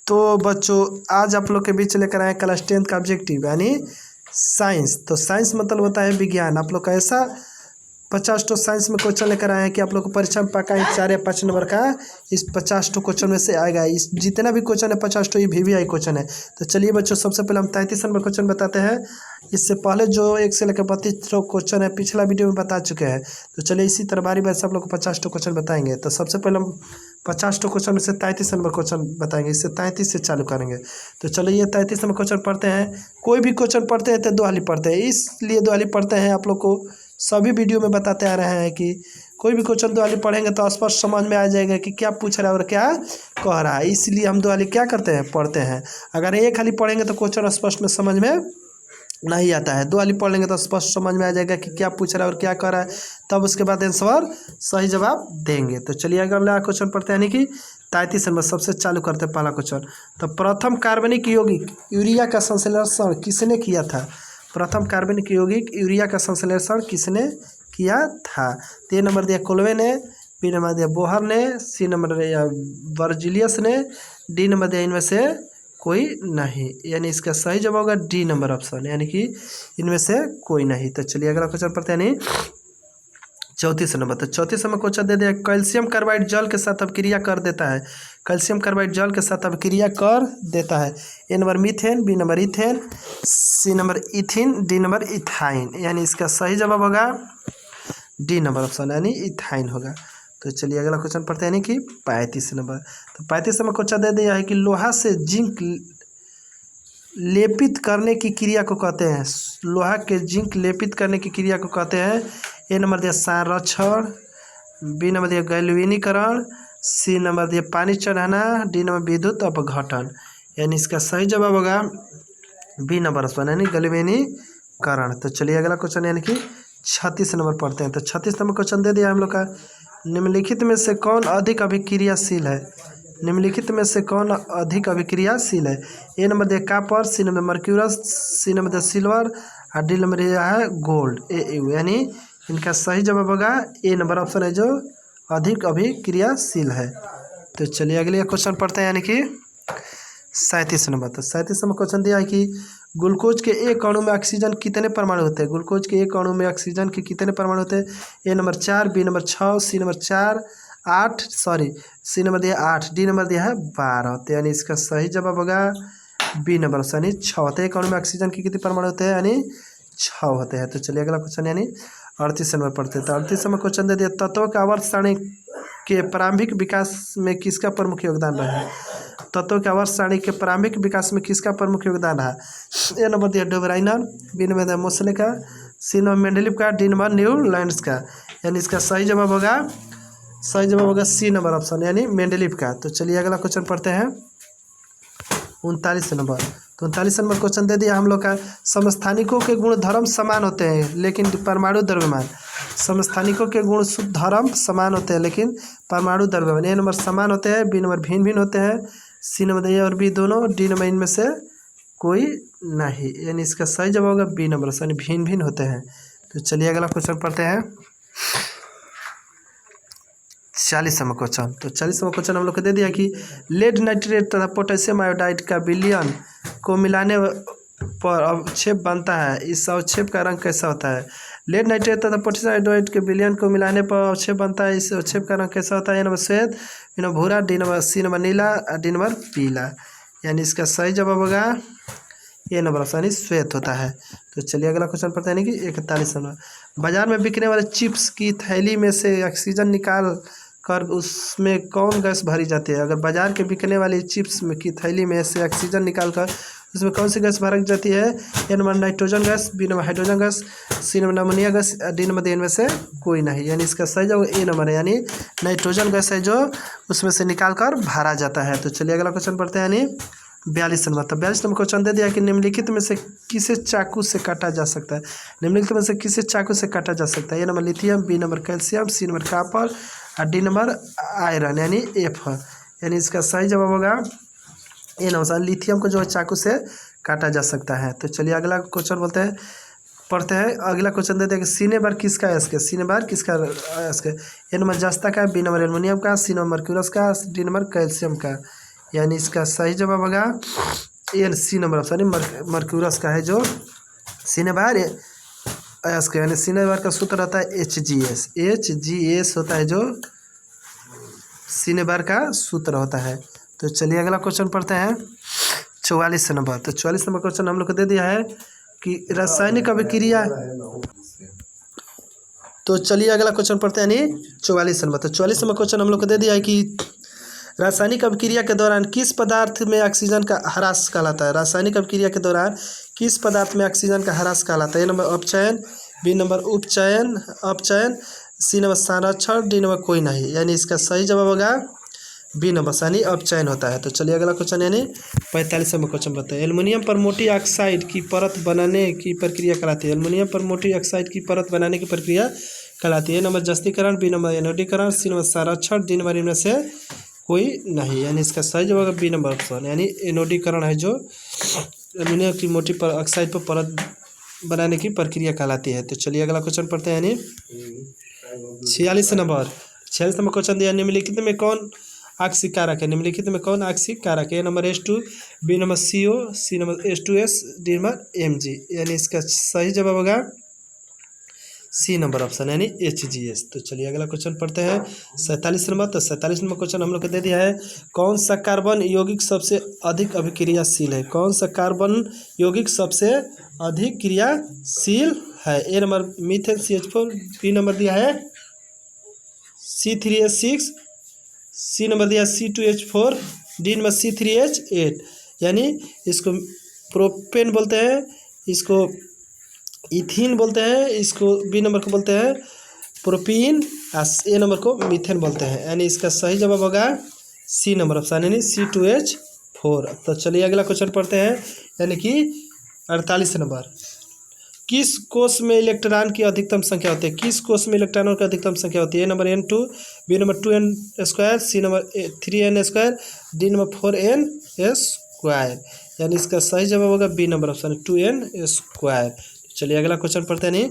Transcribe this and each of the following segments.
तो बच्चों आज आप लोग के बीच लेकर आए क्लास 10 का ऑब्जेक्टिव यानी साइंस। तो साइंस मतलब होता है विज्ञान। आप लोग का ऐसा 50 तो साइंस में क्वेश्चन लेकर आए हैं कि आप लोग को परीक्षा में पक्का ही 4 या 5 नंबर का इस 50 तो क्वेश्चन में से आएगा। इस जितना भी क्वेश्चन है 50 तो ये VVI क्वेश्चन है। तो चलिए बच्चों सबसे पहले हम 33 नंबर क्वेश्चन बताते हैं। इससे पहले जो 1 से लेकर 32 क्वेश्चन है पिछला वीडियो में बता चुके हैं। तो चलिए इसी तरह बारी बारी से आप लोग को 50 क्वेश्चन बताएंगे। तो सबसे पहले हम 50 क्वेश्चन में से 33 नंबर क्वेश्चन बताएंगे। इससे 33 से चालू करेंगे। तो चलिए ये 33 नंबर क्वेश्चन पढ़ते हैं। कोई भी क्वेश्चन पढ़ते हैं तो दोहली पढ़ते हैं, इसलिए दोहली पढ़ते हैं। आप लोग को सभी वीडियो में बताते आ रहे हैं कि कोई भी क्वेश्चन दोहली पढ़ेंगे तो स्पष्ट समझ में आ जाएगा कि क्या पूछ रहा है और क्या कह रहा है। इसलिए हम दोहली क्या करते हैं, पढ़ते हैं। अगर एक खाली पढ़ेंगे तो क्वेश्चन स्पष्ट में समझ में नहीं आता है। दोहली पढ़ लेंगे तो स्पष्ट समझ में आ जाएगा कि क्या पूछ रहा है और क्या कह रहा है, तब उसके बाद आंसर सही जवाब देंगे। तो चलिए अगला क्वेश्चन पढ़ते हैं यानी कि 33 नंबर सबसे चालू करते हैं पहला क्वेश्चन। तो प्रथम कार्बनिक यौगिक यूरिया का संश्लेषण किसने किया था? प्रथम कार्बनिक यौगिक यूरिया का संश्लेषण किसने किया था? 3 नंबर दिया कोल्वे ने, बी नंबर दिया बोहर ने, सी नंबर दिया वर्जिलियस ने, डी नंबर दिया इनमें से कोई नहीं। यानी इसका सही जवाब होगा डी नंबर ऑप्शन, यानी कि इनमें से कोई नहीं। तो चलिए अगला क्वेश्चन पढ़ते हैं यानी 34 नंबर। तो 34 नंबर क्वेश्चन दे दिया कैल्शियम कार्बाइड जल के साथ अभिक्रिया कर देता है। कैल्शियम कार्बाइड जल के साथ अभिक्रिया कर देता है। A number methane, B number ethane, C number ethene, D number ethyne. यानी इसका सही जवाब होगा डी नंबर ऑप्शन, यानी इथाइन होगा। तो चलिए अगला क्वेश्चन पढ़ते हैं यानी कि 35 नंबर। तो 35 नंबर क्वेश्चन दे दिया है कि लोहा से जिंक लेपित करने की क्रिया को कहते हैं। लोहा के जिंक लेपित करने की क्रिया को कहते हैं। ए नंबर दिया संरक्षण, बी नंबर दिया गैल्वेनीकरण, सी नंबर दिया पानी चढ़ाना, डी नंबर विद्युत अपघटन। यानी इसका सही जवाब होगा बी नंबर ऑप्शन, यानी गैल्वेनीकरण। तो चलिए अगला क्वेश्चन यानी कि 36 नंबर पढ़ते हैं। तो 36 नंबर क्वेश्चन दे दिया हम लोग का निम्नलिखित में से कौन अधिक अभिक्रियाशील है? निम्नलिखित में से कौन अधिक अभिक्रियाशील है? ए नंबर दिया copper, C number mercurous, C number दिया सिल्वर और डी नंबर दिया है गोल्ड AU। यानी इनका सही जवाब होगा ए नंबर ऑप्शन है जो अधिक अभिक्रियाशील है। तो चलिए अगले क्वेश्चन पढ़ते हैं यानी कि 37 नंबर। तो 37 नंबर क्वेश्चन दिया है कि ग्लूकोज के एक अणु में ऑक्सीजन कितने परमाणु होते हैं? ग्लूकोज के एक अणु में ऑक्सीजन के कितने परमाणु होते हैं? A number 4, B number 6, C number 8, C number दिया 8, डी नंबर दिया है 12। तो यानी इसका सही जवाब होगा बी नंबर यानी 6 होते हैं। एक अणु में ऑक्सीजन के कितने परमाणु होते हैं? यानी 6 होते हैं। तो चलिए अगला क्वेश्चन यानी 38 नंबर पढ़ते हैं। तो 38 नंबर क्वेश्चन दे दिया तत्वों के आवर्त सारणी के प्रारंभिक विकास में किसका प्रमुख योगदान रहा है? तत्वों के आवर्त सारणी के प्रारंभिक विकास में किसका प्रमुख योगदान रहा? ए नंबर दिया डोबराइनर, बी नंबर दिया मोसले का, सी नंबर मेंडेलीव का, डी नंबर न्यूलैंड्स का। यानी इसका सही जवाब होगा सी नंबर ऑप्शन, यानी मेंडेलीव का। तो चलिए अगला क्वेश्चन पढ़ते हैं 39 नंबर। तो 39 नंबर क्वेश्चन दे दिया हम लोग का समस्थानिकों के गुण धर्म समान होते हैं लेकिन परमाणु द्रव्यमान। समस्थानिकों के गुण शुद्ध धर्म समान होते हैं लेकिन परमाणु द्रव्यमान। ए नंबर समान होते हैं, बी नंबर भिन्न भिन्न होते हैं, सी नंबर ए और बी दोनों, डी नंबर इनमें से कोई नहीं। यानी इसका सही जवाब होगा बी नंबर, यानी भिन्न भिन्न होते हैं। तो चलिए अगला क्वेश्चन पढ़ते हैं 40 नंबर क्वेश्चन। तो 40 नंबर क्वेश्चन हम लोग को दे दिया कि लेड नाइट्रेट तथा पोटेशियम आयोडाइड का विलयन को मिलाने पर अवक्षेप बनता है। इस अवक्षेप का रंग कैसा होता है? लेड नाइट्रेट तथा पोटेशियम आयोडाइड के विलयन को मिलाने पर अवक्षेप बनता है। इस अवक्षेप का रंग कैसा होता है? ए नंबर श्वेत, बी नंबर भूरा, सी नंबर नीला, डी नंबर पीला। यानी इसका सही जवाब होगा ए नंबर ऑप्शन श्वेत होता है। तो चलिए अगला क्वेश्चन पढ़ते हैं कि 41 नंबर। बाजार में बिकने वाले चिप्स की थैली में से ऑक्सीजन निकाल कर उसमें कौन गैस भरी जाती है? अगर बाजार के बिकने वाली चिप्स में की थैली में से ऑक्सीजन निकाल कर उसमें कौन सी गैस भरी जाती है? A number nitrogen gas, B number hydrogen gas, C number ammonia gas, D number इनमें से कोई नहीं। यानी इसका सही जवाब ए नंबर है, यानी नाइट्रोजन गैस है जो उसमें से निकाल कर भरा जाता है। तो चलिए अगला क्वेश्चन पढ़ते हैं यानी 42 नंबर। तो 42 नंबर क्वेश्चन दे दिया कि निम्नलिखित में से किसे चाकू से काटा जा सकता है? निम्नलिखित में से किसे चाकू से काटा जा सकता है? A number lithium, B number calcium, C number copper और डी नंबर आयरन, यानी F। यानी इसका सही जवाब होगा ए नंबर, लिथियम को जो है चाकू से काटा जा सकता है। तो चलिए अगला क्वेश्चन पढ़ते हैं। अगला क्वेश्चन देते हैं कि सीने बार किसका है? इसके सीने बार किसका है? इसके ए नंबर जस्ता का, बी नंबर एल्युमिनियम का, सी नंबर मर्क्यूरस का, डी नंबर कैल्शियम का। यानी इसका सही जवाब होगा एन, सी नंबर ऑप्शन मर्क्यूरस का है जो सिनेबार अयस्क, यानी सिनेबार का सूत्र रहता है HGS। HGS होता है जो सिनेबार का सूत्र होता है। तो चलिए अगला क्वेश्चन पढ़ते हैं 44 नंबर। तो 44 नंबर क्वेश्चन हम लोग को दे दिया है कि रासायनिक अभिक्रिया। तो चलिए अगला क्वेश्चन पढ़ते हैं यानी 44 नंबर। तो 44 नंबर क्वेश्चन हम लोग को दे दिया है कि रासायनिक अभिक्रिया के दौरान किस पदार्थ में ऑक्सीजन का ह्रास कहलाता है। रासायनिक अभिक्रिया के दौरान किस पदार्थ में ऑक्सीजन का ह्रास कहलाता है। ए नंबर अपचयन, बी नंबर उपचयन अपचयन, सी नंबर संरक्षण, डी नंबर कोई नहीं। यानी इसका सही जवाब होगा बी नंबर यानी अपचयन होता है। तो चलिए अगला क्वेश्चन यानी 45 नंबर क्वेश्चन बताते हैं। एल्युमिनियम पर मोटी ऑक्साइड की परत बनाने की प्रक्रिया कहलाती है। एल्युमिनियम पर मोटी ऑक्साइड की परत बनाने की प्रक्रिया कहलाती है। ए नंबर जस्तीकरण, बी नंबर एनोडीकरण, सी नंबर संरक्षण, डी नंबर इनमें से कोई नहीं। यानी इसका सही जवाब बी नंबर ऑप्शन यानी एनोडीकरण है जो एल्युमिनियम की मोटी पर ऑक्साइड पर परत बनाने की प्रक्रिया कहलाती है। तो चलिए अगला क्वेश्चन पढ़ते हैं यानी 46 नंबर। 46 नंबर क्वेश्चन दिया निम्नलिखित में कौन आक्सीय कारक है। निम्नलिखित में कौन आक्सीय कारक है। A number H2, B number CO, C number H2S, D number Mg। यानी इसका सही जवाब होगा सी नंबर ऑप्शन यानी HGS। तो चलिए अगला क्वेश्चन पढ़ते हैं 47 नंबर। तो 47 नंबर क्वेश्चन हम लोग को दे दिया है कौन सा कार्बन यौगिक सबसे अधिक अभिक्रियाशील है। कौन सा कार्बन यौगिक सबसे अधिक क्रियाशील है। A number methane CH4, B number दिया है C3H6, सी नंबर दिया C2H4, डी नंबर C3H8। यानी इसको प्रोपेन बोलते हैं, इसको इथीन बोलते हैं, इसको बी नंबर को बोलते हैं प्रोपीन, ए नंबर को मीथेन बोलते हैं। यानी इसका सही जवाब होगा सी नंबर ऑप्शन यानी C2H4। तो चलिए अगला क्वेश्चन पढ़ते हैं यानी कि 48 नंबर। किस कोष में इलेक्ट्रॉन की अधिकतम संख्या होती है। किस कोष में इलेक्ट्रॉनों की अधिकतम संख्या होती है। A number N2, B number 2n², C number 3n², D number 4n²। यानी इसका सही जवाब होगा बी नंबर ऑप्शन 2n²। चलिए अगला क्वेश्चन पढ़ते हैं नहीं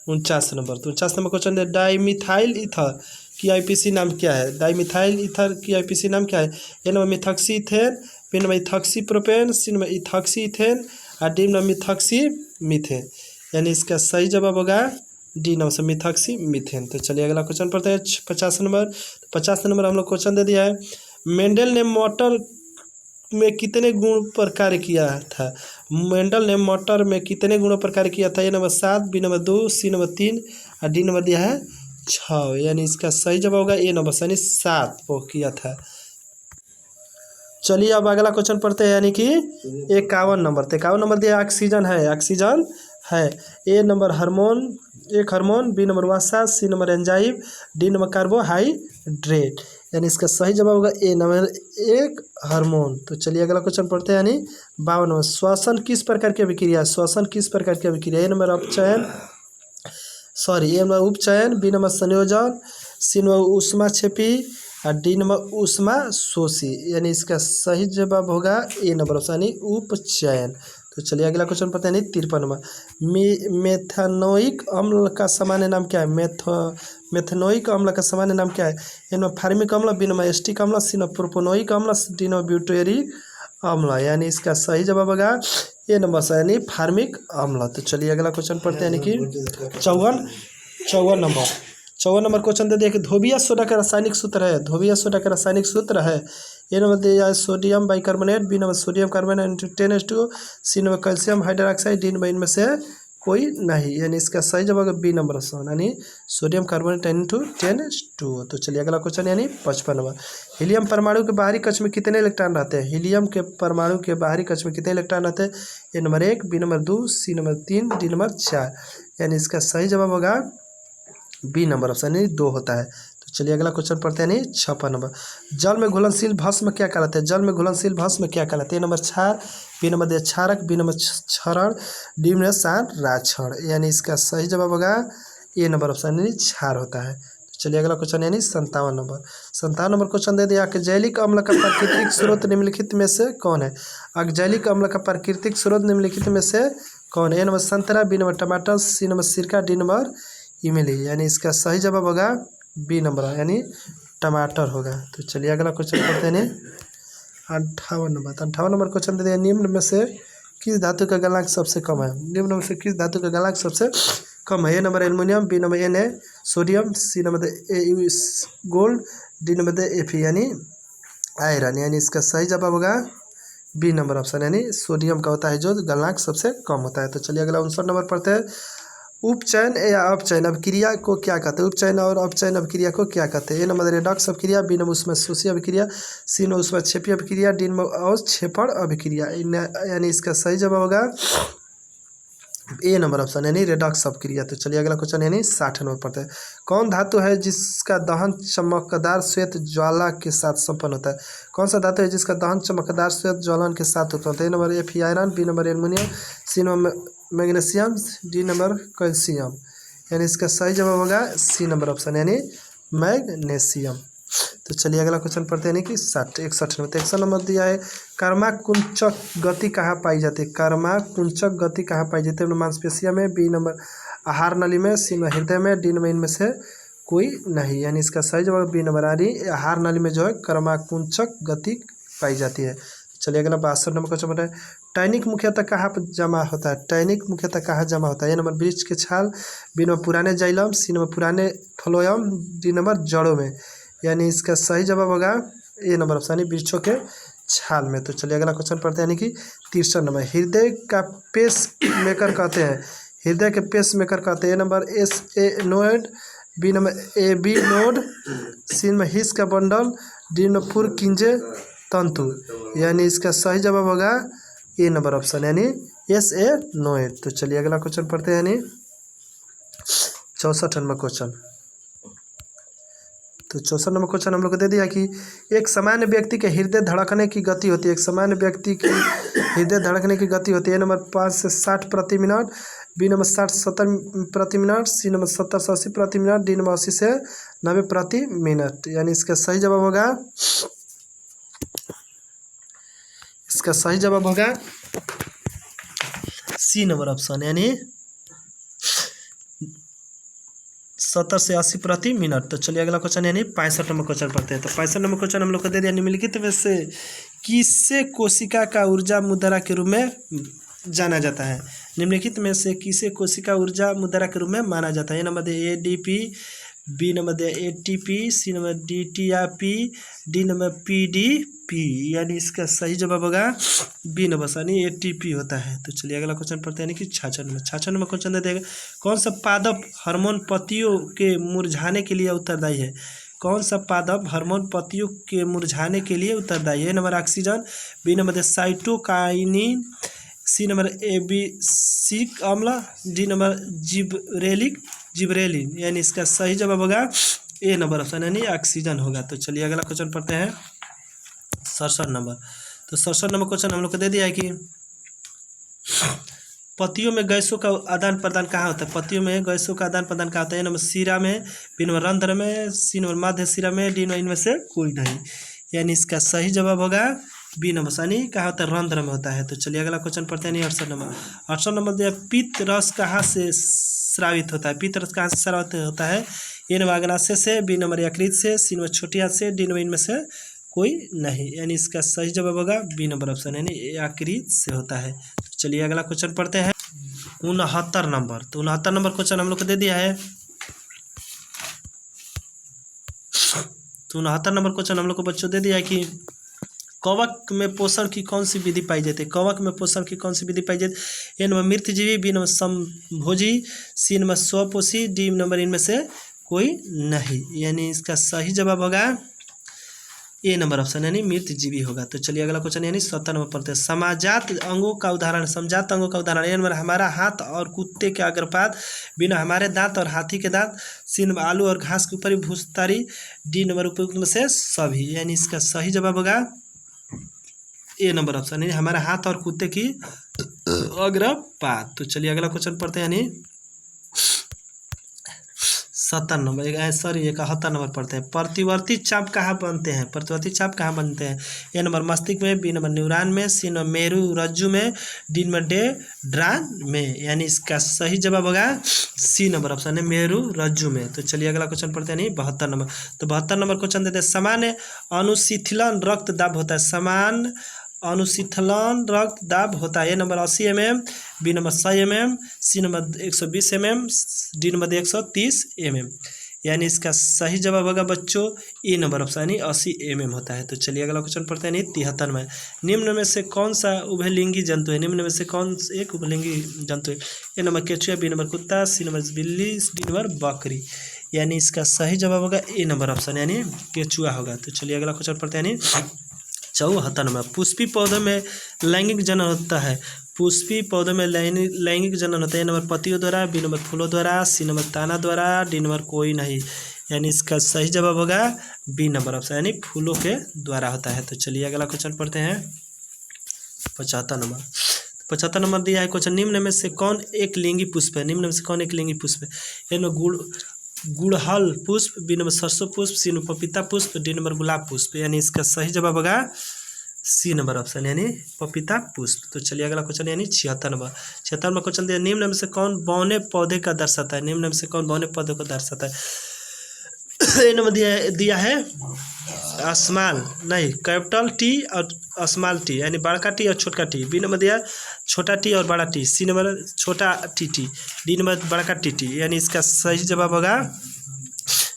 49 नंबर। तो 49 नंबर क्वेश्चन है डाईमिथाइल ईथर की IPC नाम क्या है। डाईमिथाइल ईथर की IPC नाम क्या है। A number methoxy ethane, B number ethoxy propane, C number ethoxy ethane और डी नंबर मिथॉक्सी मीथेन। यानी इसका सही जवाब होगा डी नंबर से मिथॉक्सी मीथेन। तो चलिए अगला क्वेश्चन पढ़ते हैं 50 नंबर। 50 नंबर हम लोग क्वेश्चन दे दिया है मेंडल ने मोटर में कितने गुण पर कार्य किया था। मेंडल ने मोटर में कितने गुणों पर कार्य किया था। A number 7, B number 2, C number 3 और डी नंबर दिया है 6। यानी इसका सही जवाब होगा ए नंबर यानी 7 वो किया था। चलिए अब अगला क्वेश्चन पढ़ते हैं यानी कि 51 नंबर। तो 51 नंबर दिया ऑक्सीजन है, ऑक्सीजन है। ए नंबर हार्मोन, एक हार्मोन, बी नंबर वसा, C number enzyme, D number carbohydrate. यानी इसका सही जवाब होगा ए नंबर एक हार्मोन। तो चलिए अगला क्वेश्चन पढ़ते हैं यानी 52 नंबर। श्वसन किस प्रकार की अभिक्रिया। श्वसन किस प्रकार की अभिक्रिया। ए नंबर अपचयन ए नंबर उपचयन, बी नंबर संयोजन, सी नंबर ऊष्माक्षेपी और डी नंबर ऊष्मा शोषी। यानी इसका सही जवाब होगा ए नंबर यानी उपचयन। तो चलिए अगला क्वेश्चन पता नहीं 53 नंबर। मेथनोइक अम्ल का सामान्य नाम क्या है। मेथनोइक अम्ल का सामान्य नाम क्या है। ए नंबर फार्मिक अम्ल, बी नंबर एस्टिक अम्ल, सी नंबर प्रोपोनोइक अम्ल, डी नंबर ब्यूटेरिक अम्ल। यानी इसका सही जवाब होगा ए नंबर यानी फार्मिक अम्ल। तो चलिए अगला क्वेश्चन पढ़ते हैं यानी कि 54 नंबर। 54 नंबर क्वेश्चन दे दिया कि धोबिया सोडा का रासायनिक सूत्र है। धोबिया सोडा का रासायनिक सूत्र है। ए नंबर दिया है sodium bicarbonate, B number sodium carbonate 10H2, C number calcium hydroxide, D number इनमें से कोई नहीं। यानी इसका सही जवाब है बी नंबर यानी सोडियम कार्बोनेट 10H2। तो चलिए अगला क्वेश्चन यानी 55 नंबर। हीलियम परमाणु के बाहरी कक्ष में कितने इलेक्ट्रॉन रहते हैं। हीलियम के परमाणु के बाहरी कक्ष में कितने इलेक्ट्रॉन रहते हैं। A number 1, B number 2, C number 3, D number 4। यानी इसका सही जवाब होगा बी नंबर ऑप्शन यानी 2 होता है। तो चलिए अगला क्वेश्चन पढ़ते हैं यानी 56 नंबर। जल में घुलनशील भस्म क्या कहलाते हैं। जल में घुलनशील भस्म क्या कहलाते हैं। ए नंबर क्षार, बी नंबर दिया क्षारक, बी नंबर क्षरण, डी नंबर संराक्षण। यानी इसका सही जवाब होगा ए नंबर ऑप्शन यानी क्षार होता है। तो चलिए अगला क्वेश्चन यानी 57 नंबर। 57 नंबर क्वेश्चन दे दिया कि जैविक अम्ल का प्राकृतिक स्रोत निम्नलिखित में से कौन है। जैविक अम्ल का प्राकृतिक स्रोत निम्नलिखित में से कौन है। ए नंबर संतरा, बी नंबर टमाटर, सी नंबर सिरका, डी नंबर इमली। यानी इसका सही जवाब होगा बी नंबर यानी टमाटर होगा। तो चलिए अगला क्वेश्चन पढ़ते हैं 58 नंबर। तो 58 नंबर क्वेश्चन दे दिया, निम्न में से किस धातु का गलनांक सबसे कम है? निम्न में से किस धातु का गलनांक सबसे कम है? A number aluminium, B number Na sodium, C number Au gold, D number Fe यानी आयरन। यानी इसका सही जवाब होगा बी नंबर ऑप्शन, यानी सोडियम का होता है जो गलनांक सबसे कम होता है। तो चलिए अगला 59 नंबर पढ़ते हैं। उपचयन या अपचयन अभिक्रिया को क्या कहते हैं? उपचयन और अपचयन अभिक्रिया को क्या कहते हैं? ए नंबर रेडॉक्स अभिक्रिया, बी नंबर उष्माशोषी अभिक्रिया, सी नंबर उष्माक्षेपी अभिक्रिया, डी नंबर अवक्षेपण अभिक्रिया। यानी इसका सही जवाब होगा ए नंबर ऑप्शन, यानी रेडॉक्स अभिक्रिया। तो चलिए अगला क्वेश्चन यानी 60 नंबर पढ़ते हैं। कौन धातु है जिसका दहन चमकदार श्वेत ज्वाला के साथ संपन्न होता है? कौन सा धातु है जिसका दहन चमकदार श्वेत ज्वालन के साथ उत्पन्न होता है? A number Fe iron, B number aluminium, C number magnesium, D number calcium. यानी इसका सही जवाब होगा सी नंबर ऑप्शन, यानी मैग्नीशियम। तो चलिए अगला क्वेश्चन पढ़ते हैं, यानी कि 61 नंबर। 61 नंबर दिया है, कर्माकुंचक गति कहाँ पाई जाती है? कर्माकुंचक गति कहाँ पाई जाती है? मांसपेशिया में, बी नंबर आहार नली में, सी नंबर हृदय में, डी नंबर इनमें से कोई नहीं। यानी इसका सही जवाब बी नंबर आहार नली में जो है कर्माकुंचक गति पाई जाती है। चलिए अगला 62 नंबर क्वेश्चन बताए, टैनिक मुख्यतः कहाँ पर जमा होता है? टैनिक मुख्यतः कहाँ जमा होता है? ए नंबर वृक्ष के छाल, बी नंबर पुराने जाइलम, सी नंबर पुराने फ्लोयम, डी नंबर जड़ों में। यानी इसका सही जवाब होगा ए नंबर ऑप्शन, वृक्षों के छाल में। तो चलिए अगला क्वेश्चन पढ़ते हैं, यानी कि 63 नंबर। हृदय का पेस मेकर कहते हैं, हृदय के पेस मेकर कहते हैं? A number SA node, B number AB node, C number His का बंडल, डी नंबर पुरकिंजे तंतु। यानी इसका सही जवाब होगा ए नंबर ऑप्शन, यानी SA नोड। तो चलिए अगला क्वेश्चन पढ़ते हैं, यानी 64 नंबर क्वेश्चन। तो 64 नंबर क्वेश्चन हम लोग को दे दिया कि एक सामान्य व्यक्ति के हृदय धड़कने की गति होती है, एक सामान्य व्यक्ति की हृदय धड़कने की गति होती है। ए नंबर 5 से 60 प्रति मिनट, बी नंबर 60 से 70 प्रति मिनट, सी नंबर 70 से 80 प्रति मिनट, डी नंबर 80 से 90 प्रति मिनट। यानी इसका सही जवाब होगा, इसका सही जवाब होगा सी नंबर ऑप्शन, यानी 70 से 80 प्रति मिनट। तो चलिए अगला क्वेश्चन यानी 65 नंबर क्वेश्चन पढ़ते हैं। तो 65 नंबर क्वेश्चन हम लोग को दे दिया, निम्नलिखित में से किसे कोशिका का ऊर्जा मुद्रा के रूप में जाना जाता है? निम्नलिखित में से किसे कोशिका ऊर्जा मुद्रा के रूप में माना जाता है? A number ADP, B number ATP, C number DTRP, D number PDP। यानी इसका सही जवाब होगा बी नंबर, यानी ATP होता है। तो चलिए अगला क्वेश्चन पढ़ते हैं, यानी कि 66 नंबर क्वेश्चन दे देगा, कौन सा पादप हार्मोन पत्तियों के मुरझाने के लिए उत्तरदायी है? कौन सा पादप हार्मोन पत्तियों के मुरझाने के लिए उत्तरदायी है? A number oxygen, B number cytokinin, C number abscisic अम्ल, डी नंबर जिबरेलिन। यानी इसका सही जवाब होगा ए नंबर ऑप्शन, यानी ऑक्सीजन होगा। तो चलिए अगला क्वेश्चन पढ़ते हैं 67 नंबर। तो 67 नंबर क्वेश्चन हम लोग को दे दिया है कि पत्तियों में गैसों का आदान प्रदान कहाँ होता है? पत्तियों में गैसों का आदान प्रदान कहाँ होता है? ए नंबर सीरा में, बी नंबर रंध्र में, सी नंबर मध्य सीरा में, डी नंबर इनमें से कोई नहीं। यानी इसका सही जवाब होगा बी नंबर, यानी कहाँ होता है? रंध्र में होता है। तो चलिए अगला क्वेश्चन पढ़ते हैं 68 नंबर। 68 नंबर दिया, पित्त रस कहाँ से स्रावित होता है? पित्त रस कहाँ से स्रावित होता है? ए नंबर अग्नाशय से, बी नंबर यकृत से, सी नंबर छोटी आंत से, डी नंबर इनमें से कोई नहीं। यानी इसका सही जवाब होगा बी नंबर ऑप्शन, यानी यकृत से होता है। तो चलिए अगला क्वेश्चन पढ़ते हैं 69 नंबर। तो 69 नंबर क्वेश्चन हम लोग को दे दिया है। तो 69 नंबर क्वेश्चन हम लोग को बच्चों दे दिया है कि कवक में पोषण की कौन सी विधि पाई जाती है? कवक में पोषण की कौन सी विधि पाई जाती है? ए नंबर मृतजीवी, बी नंबर समभोजी, सी नंबर स्वपोषी, डी नंबर इनमें से कोई नहीं। यानी इसका सही जवाब होगा ए नंबर ऑप्शन, यानी मृतजीवी होगा। तो चलिए अगला क्वेश्चन यानी 70 नंबर पढ़ते हैं। समाजात अंगों का उदाहरण, समजात अंगों का उदाहरण। ए नंबर हमारा हाथ और कुत्ते के अग्रपाद, बी नंबर हमारे दांत और हाथी के दांत, सी नंबर आलू और घास के ऊपरी भूसतारी, डी नंबर उपयुक्त में से सभी। यानी इसका सही जवाब होगा ए नंबर ऑप्शन, यानी हमारा हाथ और कुत्ते की अग्रपाद। तो चलिए अगला क्वेश्चन पढ़ते हैं, यानी 70 नंबर, सॉरी 71 नंबर पढ़ते हैं। प्रतिवर्ती चाप कहाँ बनते हैं? प्रतिवर्ती चाप कहाँ बनते हैं? ए नंबर मस्तिष्क में, बी नंबर न्यूरॉन में, सी नंबर मेरु रज्जु में, डी नंबर डेंड्रान में। यानी इसका सही जवाब होगा सी नंबर ऑप्शन है मेरु रज्जु में। तो चलिए अगला क्वेश्चन पढ़ते हैं। नहीं 72 नंबर, तो 72 नंबर क्वेश्चन देते हैं। सामान्य अनुशीतलन रक्त दाब होता है, समान अनुशीतलन रक्त दाब होता है। A number 80 mm, B number 100 mm, C number 120 mm, D number 130 mm। यानी इसका सही जवाब होगा बच्चों ए नंबर ऑप्शन यानी 80 mm होता है। तो चलिए अगला क्वेश्चन पढ़ते हैं। नहीं 73 में, निम्न में से कौन सा उभयलिंगी जंतु है? निम्न में से कौन एक उभयलिंगी जंतु है? ए नंबर केचुआ, बी नंबर कुत्ता, सी नंबर बिल्ली, डी नंबर बकरी। यानी इसका सही जवाब होगा ए नंबर ऑप्शन यानी केचुआ होगा। तो चलिए अगला क्वेश्चन पढ़ते हैं। 74 नंबर, पुष्पी पौधों में लैंगिक जनन होता है। पुष्पी पौधों में लैंगिक जनन होता है। ए नंबर पत्तियों द्वारा, बी नंबर फूलों द्वारा, सी नंबर ताना द्वारा, डी नंबर कोई नहीं। यानी इसका सही जवाब होगा बी नंबर ऑप्शन यानी फूलों के द्वारा होता है। तो चलिए अगला क्वेश्चन पढ़ते हैं। 75 नंबर, 75 नंबर दिया है क्वेश्चन। निम्न में से कौन एक लिंगी पुष्प है? निम्न में से कौन एक लिंगी पुष्प है? ए नंबर गुड़हल पुष्प, बी नंबर सरसों पुष्प, सी नंबर पपीता पुष्प, डी नंबर गुलाब पुष्प। यानी इसका सही जवाब होगा सी नंबर ऑप्शन यानी पपीता पुष्प। तो चलिए अगला क्वेश्चन यानी 76 नंबर, 76 में क्वेश्चन दिया। निम्न में से कौन बौने पौधे का दर्शाता है? निम्न में से कौन बौने पौधे को दर्शाता है? ए नंबर दिया है स्मॉल, नहीं कैपिटल टी और स्मॉल टी यानी बड़का टी और छोटा टी। बी नंबर दिया छोटा टी और बड़ा टी, सी नंबर छोटा टी टी, डी नंबर बड़का टी टी। यानी इसका सही जवाब होगा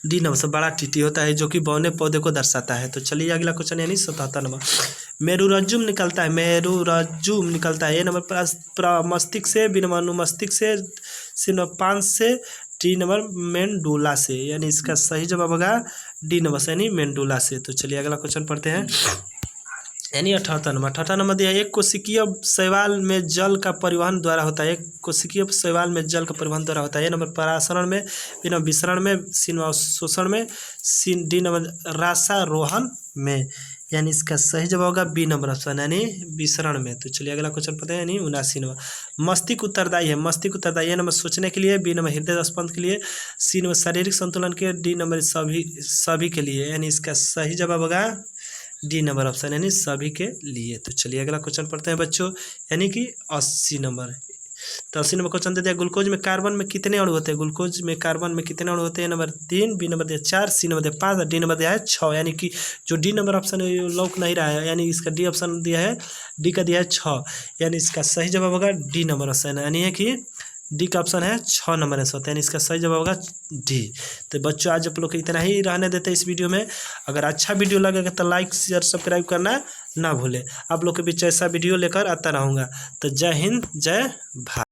डी नंबर से बड़ा टीटी होता है जो कि बौने पौधे को दर्शाता है। तो चलिए अगला क्वेश्चन यानी 77 नंबर, मेरुरज्जुम निकलता है, मेरुरज्जुम निकलता है। ए नंबर मस्तिष्क से, बी नंबर अनुमस्तिष्क से, सी नंबर पांच से, डी नंबर मेंडुला से। यानी इसका सही जवाब होगा डी नंबर से यानी मेंडुला से। तो चलिए अगला क्वेश्चन पढ़ते हैं। यानी 78 नंबर, 78 नंबर दिया एक कोशिकीय शैवाल में जल का परिवहन द्वारा होता है। एक कोशिकीय शैवाल में जल का परिवहन द्वारा होता है। ए नंबर परासरण में, बी नंबर विसरण में, सी नंबर शोषण में, सी डी नंबर रासारोहण में। यानी इसका सही जवाब होगा बी नंबर ऑप्शन यानी विसरण में। तो चलिए अगला क्वेश्चन पता है। यानी 79 नंबर, मस्तिष्क उत्तरदायी है, मस्तिष्क उत्तरदायी। ए नंबर सोचने के लिए, बी नंबर हृदय स्पंद के लिए, सी नंबर शारीरिक संतुलन के, डी नंबर सभी के लिए। यानी इसका सही जवाब होगा डी नंबर ऑप्शन यानी सभी के लिए। तो चलिए अगला क्वेश्चन पढ़ते हैं बच्चों, यानी कि 80 नंबर। तो 80 नंबर क्वेश्चन दे दिया, ग्लूकोज में कार्बन में कितने अणु होते हैं? ग्लूकोज में कार्बन में कितने अणु होते हैं? नंबर 3, बी नंबर दिया 4, सी नंबर दिया 5, डी नंबर दिया है 6। यानी कि जो डी नंबर ऑप्शन है लौक नहीं रहा है, यानी इसका डी ऑप्शन दिया है, डी का दिया है 6। यानी इसका सही जवाब होगा डी नंबर ऑप्शन यानी है कि डी का ऑप्शन है 6 नंबर ऐसा होता है। यानी इसका सही जवाब होगा डी। तो बच्चों आज आप लोग को इतना ही रहने देते हैं इस वीडियो में। अगर अच्छा वीडियो लगेगा तो लाइक शेयर सब्सक्राइब करना ना भूलें। आप लोग के बीच ऐसा वीडियो लेकर आता रहूँगा। तो जय हिंद, जय भारत।